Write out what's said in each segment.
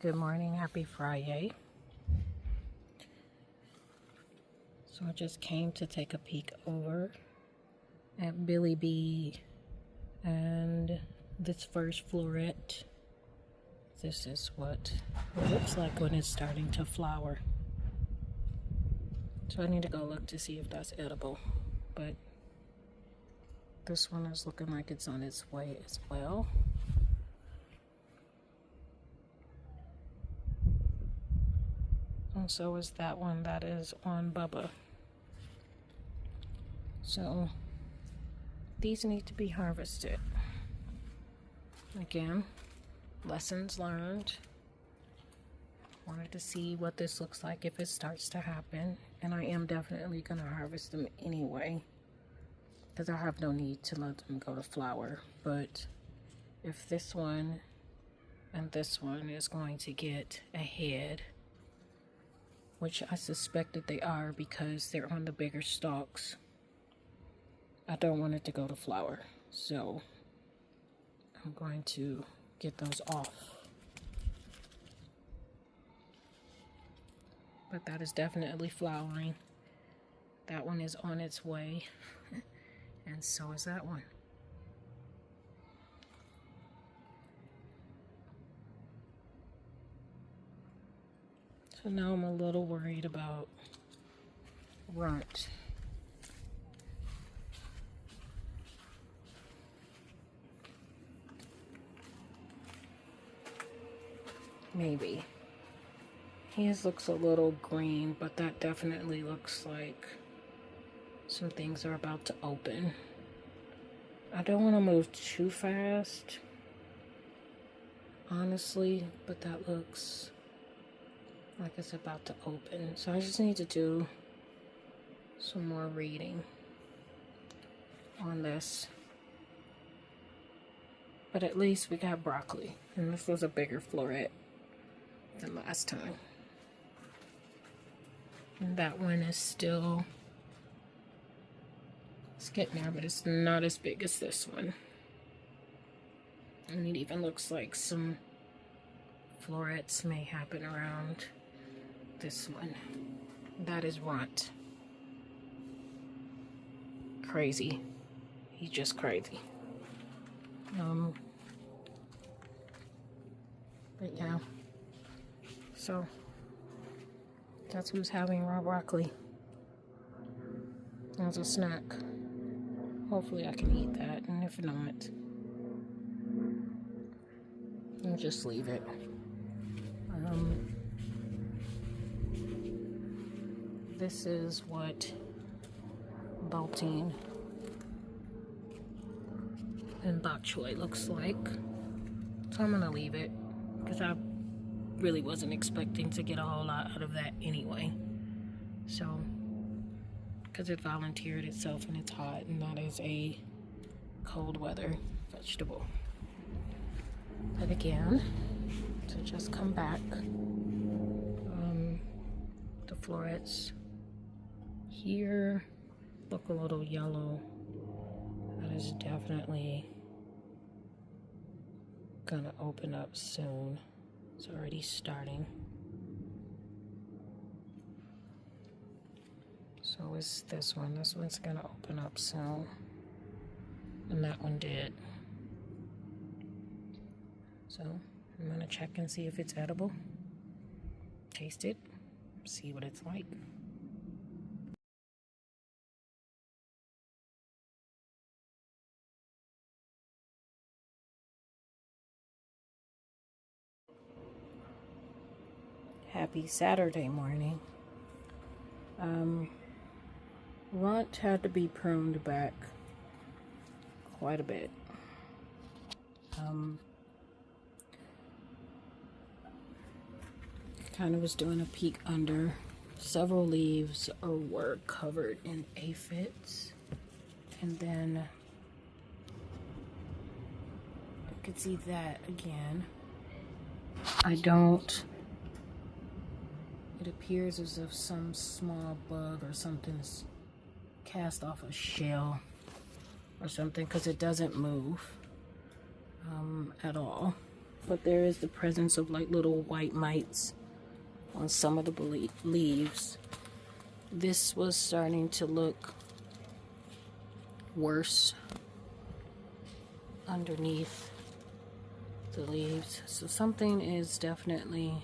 Good morning, happy Fri-Yay. So I just came to take a peek over at Billy B and this first floret. This is what it looks like when it's starting to flower. So I need to go look to see if that's edible, but this one is looking like it's on its way as well. And so is that one that is on Bubba. So these need to be harvested. Again, lessons learned. Wanted to see what this looks like if it starts to happen. And I am definitely going to harvest them anyway, because I have no need to let them go to flower. But if this one and this one is going to get ahead, which I suspect that they are because they're on the bigger stalks, I don't want it to go to flower. So I'm going to get those off. But that is definitely flowering. That one is on its way. And so is that one. So now I'm a little worried about Runt. Maybe. His looks a little green, but that definitely looks like some things are about to open. I don't want to move too fast, honestly, but that looks like it's about to open. So I just need to do some more reading on this. But at least we got broccoli, and this was a bigger floret than last time. And that one is still, it's getting there, but it's not as big as this one. And it even looks like some florets may happen around this one. That is Runt. Crazy. He's just crazy. But yeah. So that's who's having raw broccoli as a snack. Hopefully I can eat that, and if not, I'll just leave it. This is what Baltine and bok choy looks like. So I'm gonna leave it, because I really wasn't expecting to get a whole lot out of that anyway. So, because it volunteered itself and it's hot, and that is a cold weather vegetable. But again, to just come back, the florets here look a little yellow. That is definitely gonna open up soon. It's already starting. So is this one. This one's gonna open up soon. And that one did. So I'm gonna check and see if it's edible. Taste it. See what it's like. Happy Saturday morning. Runt had to be pruned back quite a bit. Kind of was doing a peek under. Several leaves were covered in aphids, and then you could see that again. It appears as if some small bug or something's cast off a shell or something, because it doesn't move at all. but there is the presence of like little white mites on some of the leaves. This was starting to look worse underneath the leaves, so something is definitely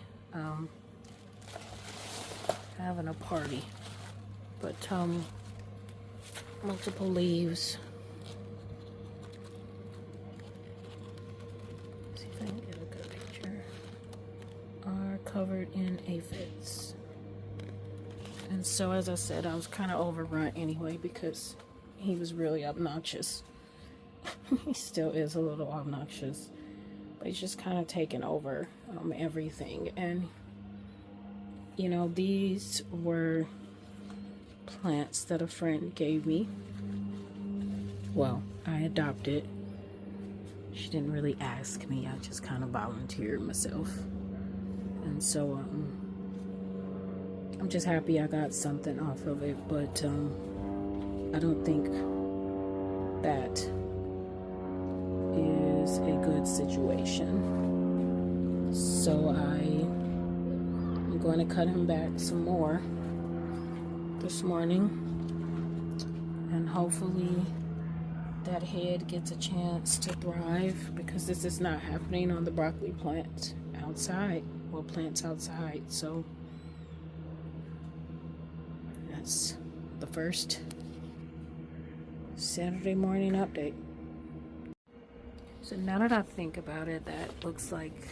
having a party. But multiple leaves. Let's see if I can get a good picture. Are covered in aphids. And so, as I said, I was kind of over Runt anyway because he was really obnoxious. He still is a little obnoxious, but he's just kind of taken over everything. And you know, these were plants that a friend gave me. Well, I adopted. She didn't really ask me, I just kind of volunteered myself. And so I'm just happy I got something off of it, but I don't think that is a good situation. So I'm going to cut him back some more this morning, and hopefully that head gets a chance to thrive, because this is not happening on the broccoli plant outside. Well, plants outside. So that's the first Saturday morning update. So now that I think about it, that looks like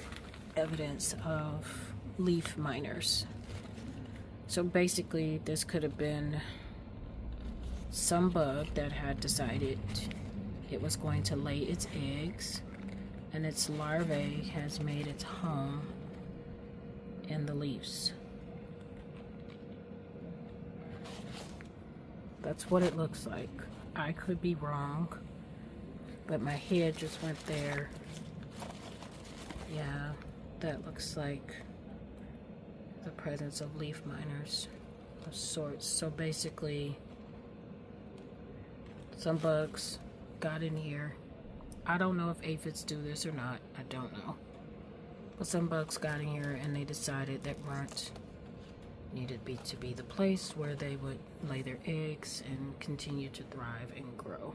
evidence of leaf miners. So basically this could have been some bug that had decided it was going to lay its eggs, and its larvae has made its home in the leaves. That's what it looks like. I could be wrong, but my head just went there. Yeah, that looks like the presence of leaf miners of sorts. So basically, some bugs got in here. I don't know if aphids do this or not. I don't know. But some bugs got in here and they decided that Runt needed to be the place where they would lay their eggs and continue to thrive and grow.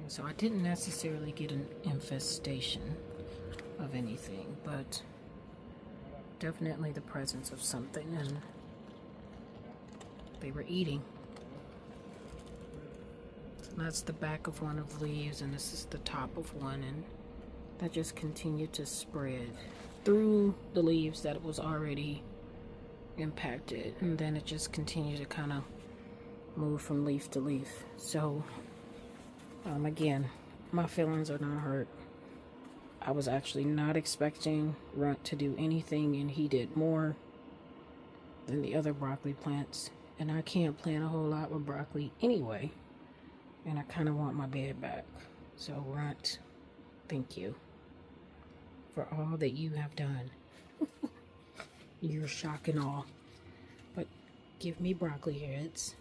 And so I didn't necessarily get an infestation of anything, but definitely the presence of something, and they were eating. So that's the back of one of the leaves, and this is the top of one, and that just continued to spread through the leaves that was already impacted, and then it just continued to kind of move from leaf to leaf. So again, my feelings are not hurt. I was actually not expecting Runt to do anything, and he did more than the other broccoli plants. And I can't plant a whole lot with broccoli anyway, and I kind of want my bed back. So Runt, thank you for all that you have done. You're shock and awe. But give me broccoli heads,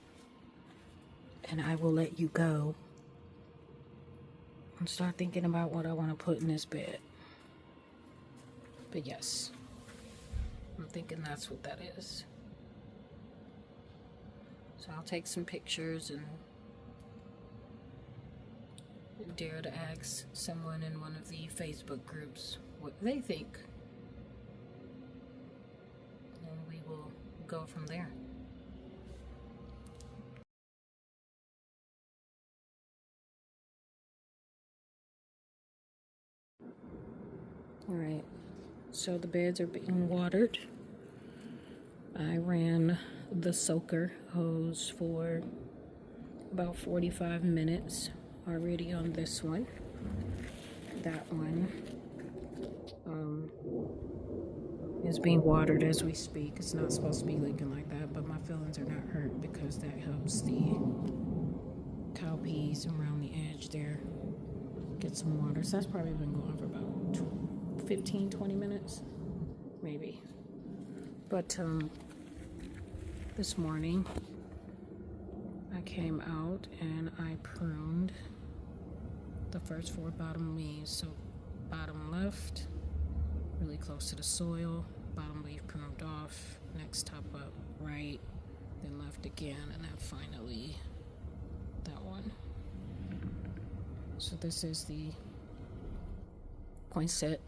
and I will let you go and start thinking about what I want to put in this bed. But yes, I'm thinking that's what that is. So I'll take some pictures and dare to ask someone in one of the Facebook groups what they think, and we will go from there. Alright, so the beds are being watered. I ran the soaker hose for about 45 minutes already on this one. That one is being watered as we speak. It's not supposed to be leaking like that, but my feelings are not hurt because that helps the cowpeas around the edge there get some water. So that's probably been going for about 15-20 minutes maybe. But this morning I came out and I pruned the first 4 bottom leaves. So left, really close to the soil. Bottom leaf pruned off. Next top up, right, then left again, and then finally that one. So this is the poinsettia.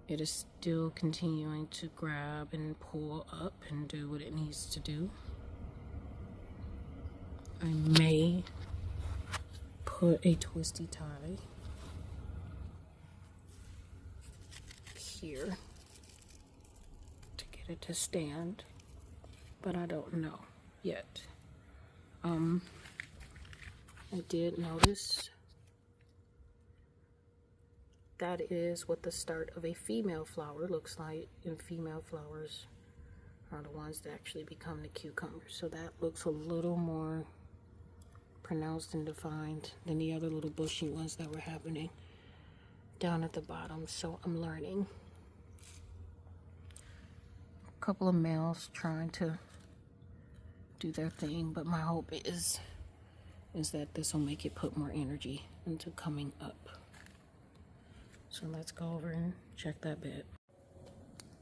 It is still continuing to grab and pull up and do what it needs to do. I may put a twisty tie here to get it to stand, but I don't know yet. I did notice that is what the start of a female flower looks like, and female flowers are the ones that actually become the cucumbers. So that looks a little more pronounced and defined than the other little bushy ones that were happening down at the bottom. So I'm learning. A couple of males trying to do their thing, but my hope is that this will make it put more energy into coming up. So let's go over and check that bit.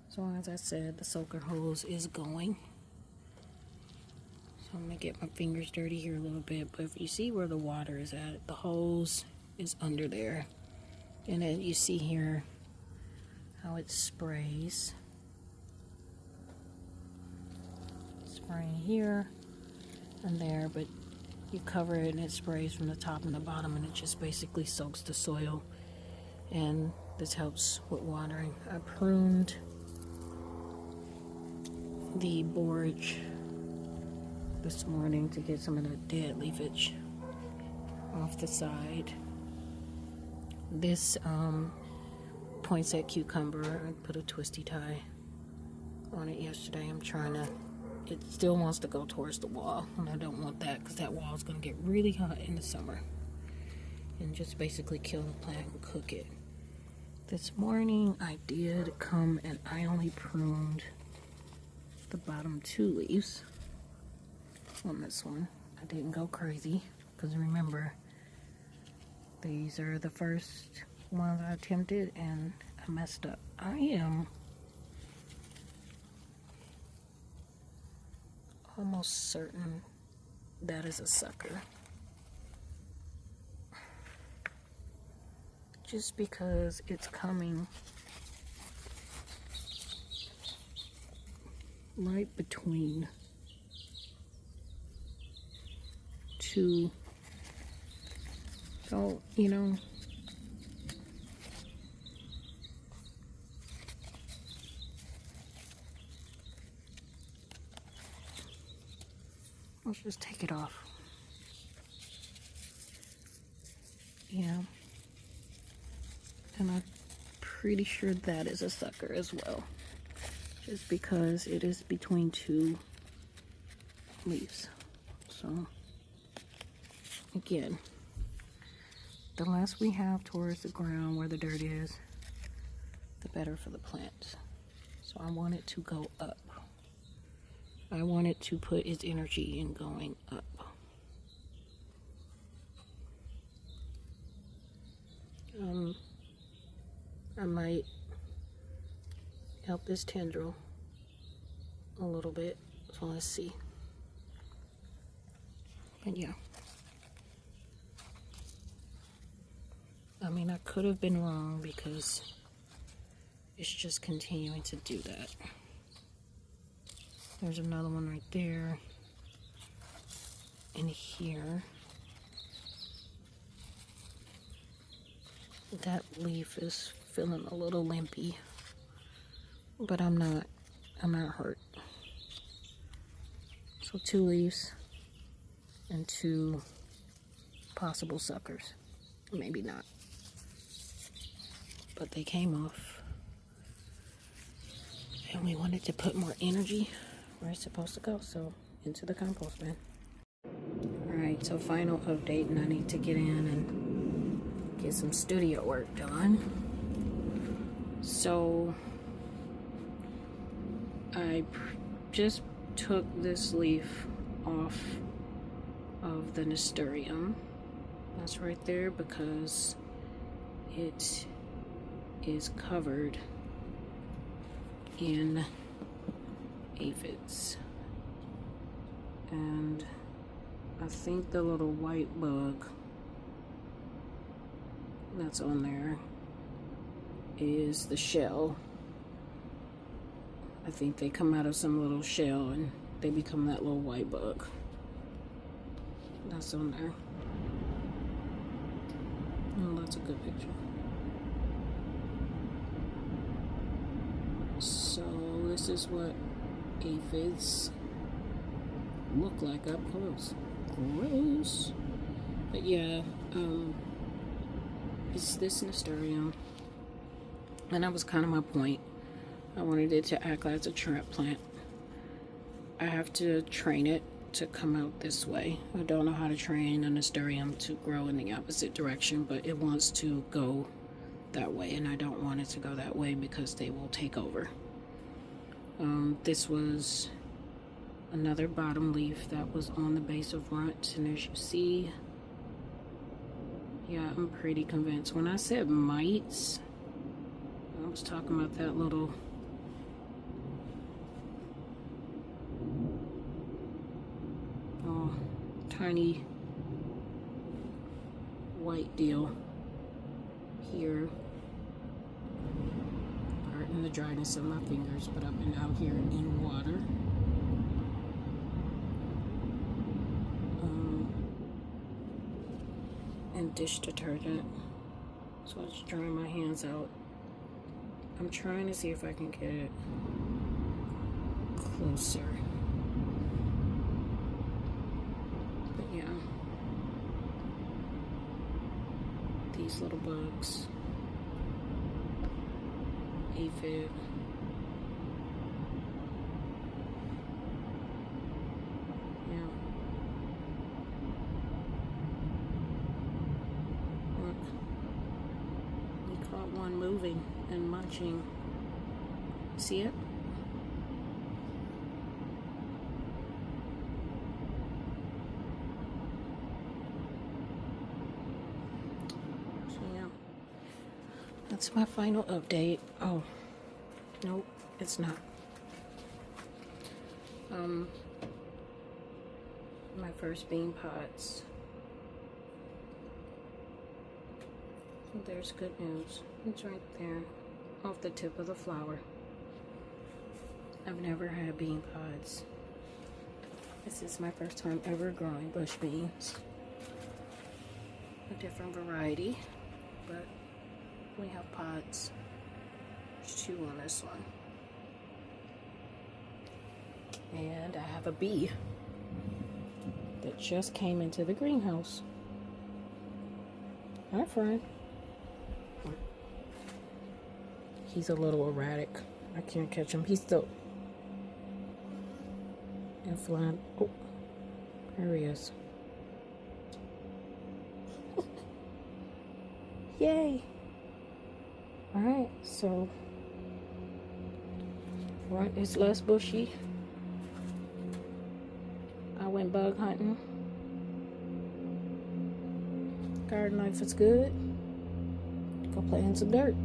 So as I said, the soaker hose is going. So I'm gonna get my fingers dirty here a little bit, but if you see where the water is at, the hose is under there. And then you see here how it sprays. Spraying here and there, but you cover it and it sprays from the top and the bottom, and it just basically soaks the soil. And this helps with watering. I pruned the borage this morning to get some of the dead leafage off the side. This poinsettia cucumber, I put a twisty tie on it yesterday. I'm trying to, it still wants to go towards the wall, and I don't want that because that wall is going to get really hot in the summer and just basically kill the plant and cook it. This morning I did come and I only pruned the bottom 2 leaves on this one. I didn't go crazy because remember, these are the first ones I attempted and I messed up. I am almost certain that is a sucker. Just because it's coming right between 2. So, you know, let's just take it off. Yeah. And I'm pretty sure that is a sucker as well. Just because it is between 2 leaves. So, again, the less we have towards the ground where the dirt is, the better for the plant. So I want it to go up. I want it to put its energy in going up. I might help this tendril a little bit, so let's see. But yeah, I mean, I could have been wrong because it's just continuing to do that. There's another one right there, and here. That leaf is feeling a little limpy, but I'm not hurt. So 2 leaves and 2 possible suckers. Maybe not, but they came off, and we wanted to put more energy where it's supposed to go, so into the compost bin. Alright, so final update, and I need to get in and get some studio work done. So I just took this leaf off of the nasturtium. That's right there because it is covered in aphids. And I think the little white bug that's on there is the shell. I think they come out of some little shell and they become that little white bug. That's on there. Oh, that's a good picture. So this is what aphids look like up close. Gross. But yeah, it's this nasturtium. And that was kind of my point. I wanted it to act like a trap plant. I have to train it to come out this way. I don't know how to train a nasturtium to grow in the opposite direction, but it wants to go that way, and I don't want it to go that way because they will take over. This was another bottom leaf that was on the base of Runt, and as you see, yeah, I'm pretty convinced. When I said mites, I was talking about that little tiny white deal here. Pardon the dryness of my fingers, but I've been out here in water. And dish detergent. So I just drying my hands out. I'm trying to see if I can get it closer. These little bugs, aphid, yeah. Look, we caught one moving and munching. See it? That's my final update. Oh, nope, it's not. My first bean pods. There's good news. It's right there, off the tip of the flower. I've never had bean pods. This is my first time ever growing bush beans. A different variety, but we have pods. There's 2 on this one. And I have a bee that just came into the greenhouse. Hi, friend. He's a little erratic. I can't catch him. He's still and flying. Oh, there he is. Yay! Alright, so Runt is less bushy. I went bug hunting. Garden life is good. Go play in some dirt.